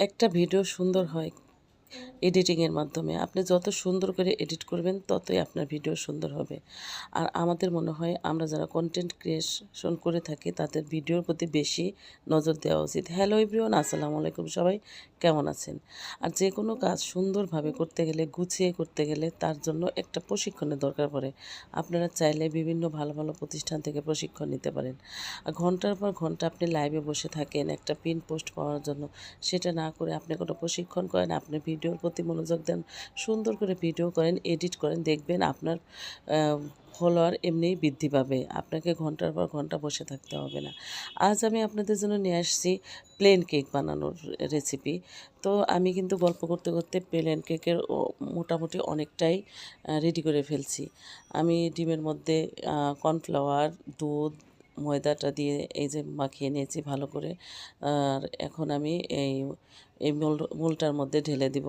একটা ভিডিও সুন্দর হয় এডিটিংয়ের মাধ্যমে। আপনি যত সুন্দর করে এডিট করবেন ততই আপনার ভিডিও সুন্দর হবে। আর আমাদের মনে হয় আমরা যারা কনটেন্ট ক্রিয়েশন করে থাকি তাদের ভিডিওর প্রতি বেশি নজর দেওয়া উচিত। হ্যালো এভরিওয়ান, আসসালামু আলাইকুম, সবাই কেমন আছেন? আর যে কোনো কাজ সুন্দরভাবে করতে গেলে, গুছিয়ে করতে গেলে তার জন্য একটা প্রশিক্ষণের দরকার পড়ে। আপনারা চাইলে বিভিন্ন ভালো ভালো প্রতিষ্ঠান থেকে প্রশিক্ষণ নিতে পারেন। আর ঘন্টার পর ঘন্টা আপনি লাইভে বসে থাকেন একটা পিন পোস্ট পাওয়ার জন্য, সেটা না করে আপনি কোনো প্রশিক্ষণ করেন, আপনি ভিডিওর প্রতি মনোযোগ দেন, সুন্দর করে ভিডিও করেন, এডিট করেন, দেখবেন আপনার ফলোয়ার এমনিই বৃদ্ধি পাবে। আপনাকে ঘন্টার পর ঘন্টা বসে থাকতে হবে না। আজ আমি আপনাদের জন্য নিয়ে আসছি প্লেন কেক বানানোর রেসিপি। তো আমি কিন্তু গল্প করতে করতে প্লেন কেকের মোটামুটি অনেকটাই রেডি করে ফেলছি। আমি ডিমের মধ্যে কর্নফ্লাওয়ার, দুধ, ময়দাটা দিয়ে এই যে মাখিয়ে নিয়েছি ভালো করে। আর এখন আমি এই এই মোলটার মধ্যে ঢেলে দিব।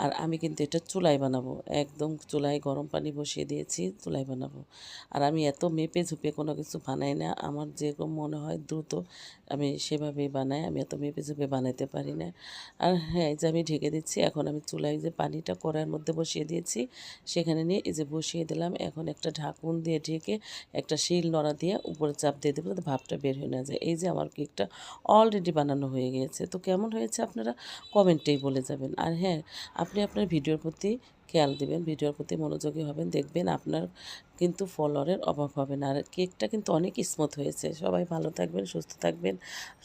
আর আমি কিন্তু এটা চুলায় বানাবো, একদম চুলায় গরম পানি বসিয়ে দিয়েছি, চুলায় বানাবো। আর আমি এত মেপে ঝুপে কোনো কিছু বানাই না, আমার যেরকম মনে হয় দ্রুত আমি সেভাবেই বানাই, আমি এত মেপে ঝুপে বানাইতে পারি না। আর হ্যাঁ, এই যে আমি ঢেকে দিচ্ছি, এখন আমি চুলায় যে পানিটা কড়াইয়ের মধ্যে বসিয়ে দিয়েছি সেখানে নিয়ে এই যে বসিয়ে দিলাম। এখন একটা ঢাকুন দিয়ে ঢেকে একটা শিল নোড়া দিয়ে উপরে চাপ দিয়ে দেবো যাতে ভাপটা বের হয়ে না যায়। এই যে আমার কেকটা অলরেডি বানানো হয়ে গিয়েছে। তো কেমন হয়েছে আপনারা কমেন্টেই বলে যাবেন। আর হ্যাঁ, আপনি আপনার ভিডিওর প্রতি খেয়াল দিবেন, ভিডিওর প্রতি মনোযোগী হবেন, দেখবেন আপনার কিন্তু ফলোয়ারের অভাব হবে না। আর কেকটা কিন্তু অনেক স্মুথ হয়েছে। সবাই ভালো থাকবেন, সুস্থ থাকবেন,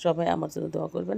সবাই আমার জন্য দোয়া করবেন।